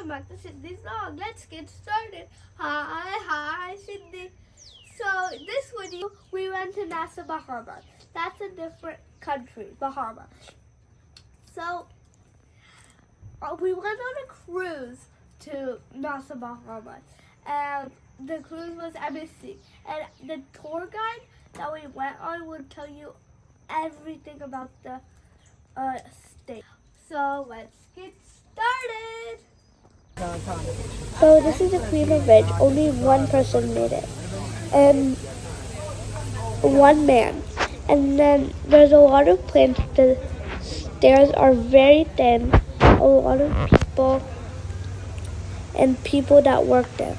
welcome back to Sydney's vlog. Let's get started. Hi, Sydney. So this video, we went to Nassau Bahamas. That's a different country, Bahamas. So we went on a cruise to Nassau Bahamas, and the cruise was amazing. And the tour guide that we went on would tell you everything about the state. So let's get started. So this is the cream of veg. Only one person made it, and one man. And then there's a lot of plants. The stairs are very thin. A lot of people and people that work there.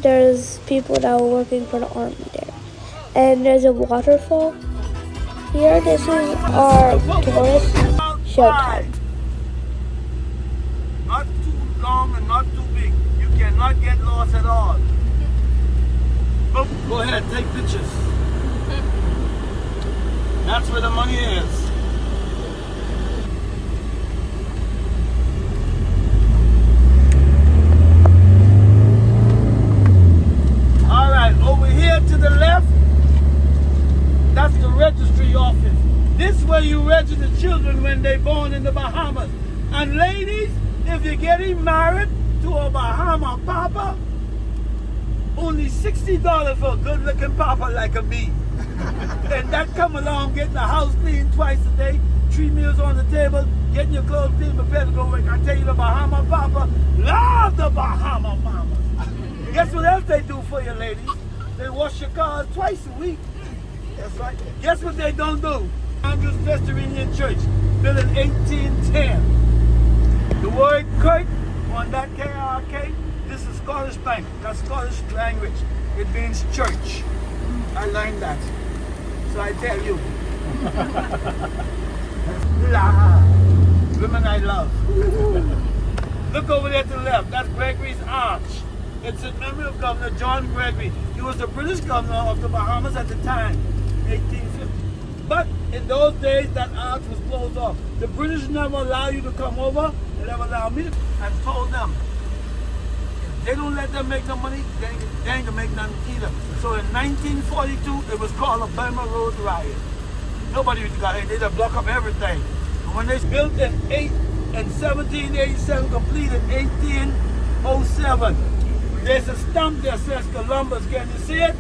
There's people that were working for the army there. And there's a waterfall here. This is our tourist showtime. Not too long and not too big. You cannot get lost at all. Go ahead, take pictures. That's where the money is. All right, over here to the left, that's the registry office. This is where you register children when they're born in the Bahamas. And ladies, if you're getting married to a Bahama papa, only $60 for a good-looking papa like a me. And that come along getting the house clean twice a day, 3 meals on the table, getting your clothes clean, prepared to go work. I tell you, the Bahama papa love the Bahama mama. Guess what else they do for you, ladies? They wash your cars twice a week. That's right. Guess what they don't do? Andrews Presbyterian Church, built in 1810. The word Kirk on that KRK, this is Scottish bank. That's Scottish language. It means church. I learned that. So I tell you. Women I love. Look over there to the left. That's Gregory's Arch. It's in memory of Governor John Gregory. He was the British governor of the Bahamas at the time, 1850. But in those days, that arch was closed off. The British never allow you to come over. They never allow me. I told them, if they don't let them make no money, they ain't gonna make nothing either. So in 1942, it was called a Burma Road Riot. Nobody got it. They just block up everything. And when they built in 1787, completed 1807, there's a stump there that says Columbus. Can you see it?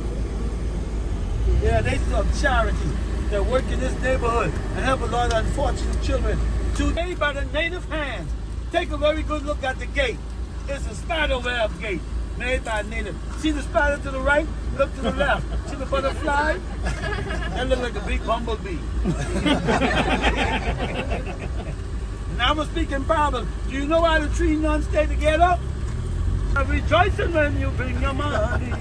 Yeah, they some charity. They work in this neighborhood and help a lot of unfortunate children. Today, by the native hands. Take a very good look at the gate. It's a spiderweb gate made by native. See the spider to the right? Look to the left. See the butterfly? That looks like a big bumblebee. Now I'm going to speak in parables. Do you know why the three nuns stay together? I'm rejoicing when you bring your money.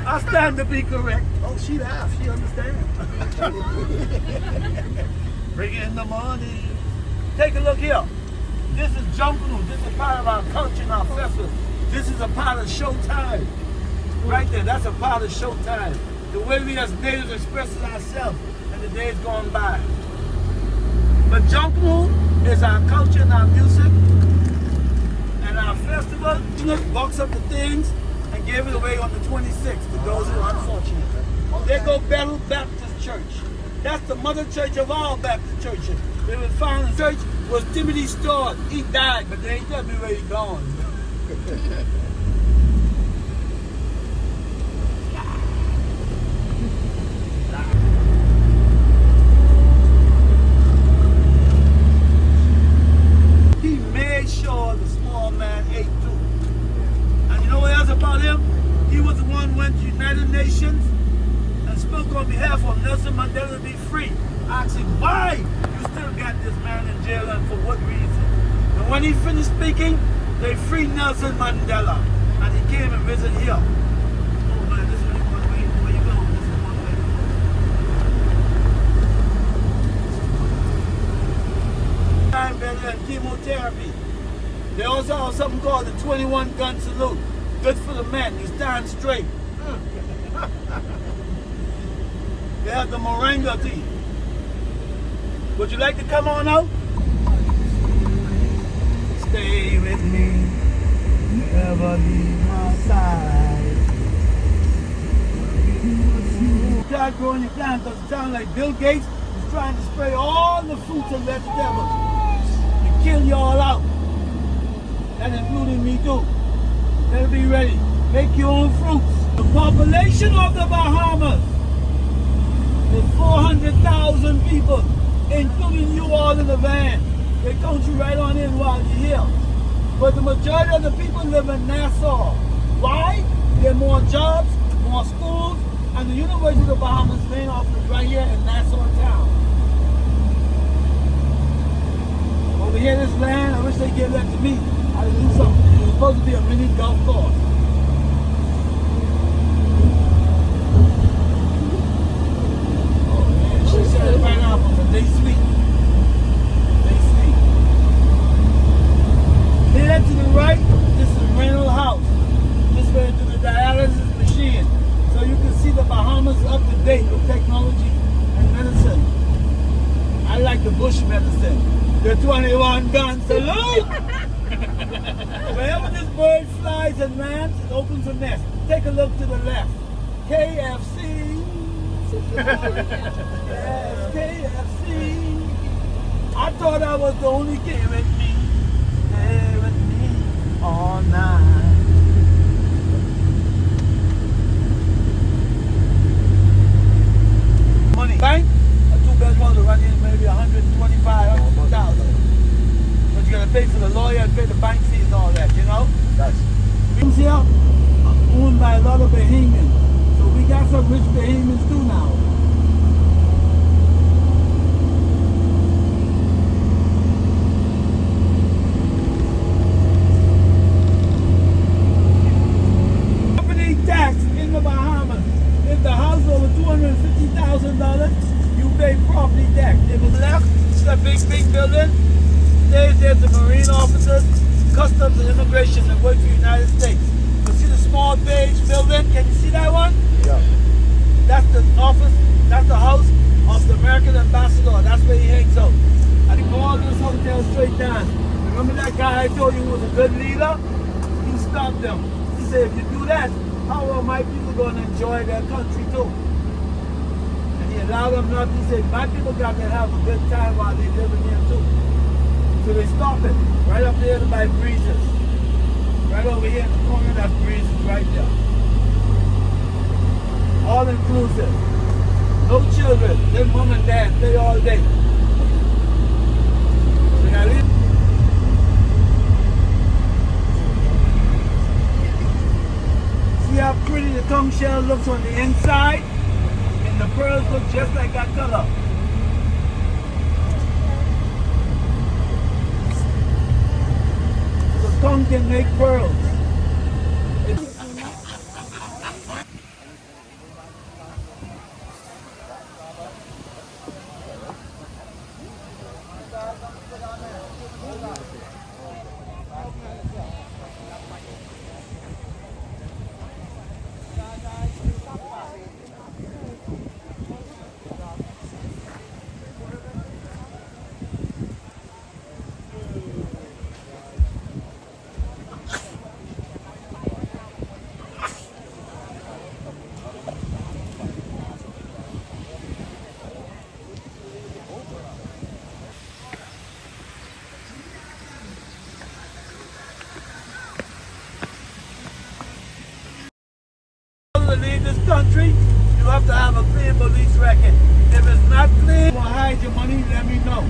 I stand to be correct. Oh, she laughs. She understands. Bring in the money. Take a look here. This is Junkunu. This is part of our culture and our festival. This is a part of showtime. Right there, that's a part of showtime. The way we as natives express ourselves in the days gone by. But Junkunu is our culture and our music. And our festival, box up the things and gave it away on the 26th to those who are unfortunate. They go Bethel Baptist Church. That's the mother church of all Baptist churches. They were found in church was Timothy Stewart. He died, but they ain't tell me where he gone. He made sure the small man ate too. And you know what else about him? He was the one who went to United Nations and spoke on behalf of Nelson Mandela to be free. Asking why you still got this man in jail and for what reason. And when he finished speaking, they freed Nelson Mandela. And he came and visited here. Oh man, this is one way. Where you going? This is one way. Time better than chemotherapy. They also have something called the 21 gun salute. Good for the men. You stand straight. They have the moringa tea. Would you like to come on out? Never leave my side. Start growing your plants because it sounds like Bill Gates is trying to spray all the fruits and vegetables to kill you all out. And including me too. Better be ready. Make your own fruits. The population of the Bahamas is 400,000 people, including you all in the van. They count you right on in while you're here. But the majority of the people live in Nassau. Why? There are more jobs, more schools, and the University of the Bahamas main office is right here in Nassau town. Over here, this land, I wish they gave that to me. I'd do something. It was supposed to be a mini golf course. Oh man, she said pineapples and they sweet. They sweet. Here to the right, this is a rental house. This way to the dialysis machine. So you can see the Bahamas up to date with technology and medicine. I like the bush medicine. The 21 gun salute! Wherever this bird flies and lands, it opens a nest. Take a look to the left. KFC. Yes, KFC. I thought I was the only kid with me. Stay with me all night. Money. Bank, a two-bedroom to run in maybe 125, 100,000. But you gotta pay for the lawyer and pay the bank fees and all that, you know? That's rooms here are owned by a lot of Bahamians. So we got some rich Bahamians too now. Property tax in the Bahamas. If the house is over $250,000, you pay property tax. If it's left, it's a big building. There's the Marine officers, Customs and Immigration that work for the United States. You see the small beige building? Can you see that one? Yeah. That's the office, that's the house of the American ambassador. That's where he hangs out. I can go all this hotel straight down. Remember that guy I told you was a good leader? He stopped them. He said, if you do that, how are my people going to enjoy their country too? And he allowed them not. He said, my people got to have a good time while they live in here too. So they stopped it right up there by Breezes. Right over here in the corner, that's Breezes right there. All inclusive. No children. Their mom and dad play all day. So now see how pretty the conch shell looks on the inside? And the pearls look just like that color. Tongue can make pearls. To leave this country, you have to have a clean police record. If it's not clean, or hide your money, let me know.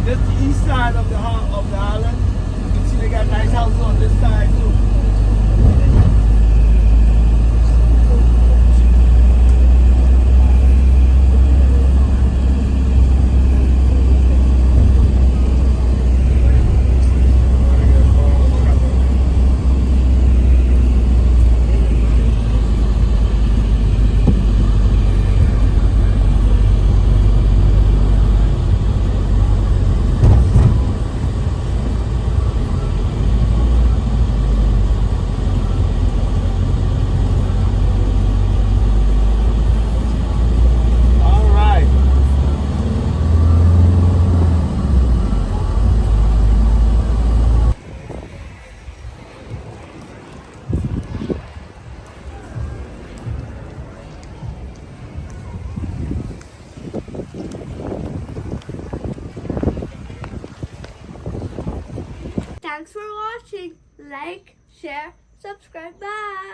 This is the east side of the island. You can see they got nice houses on this side too. Thanks for watching. Like, share, subscribe. Bye.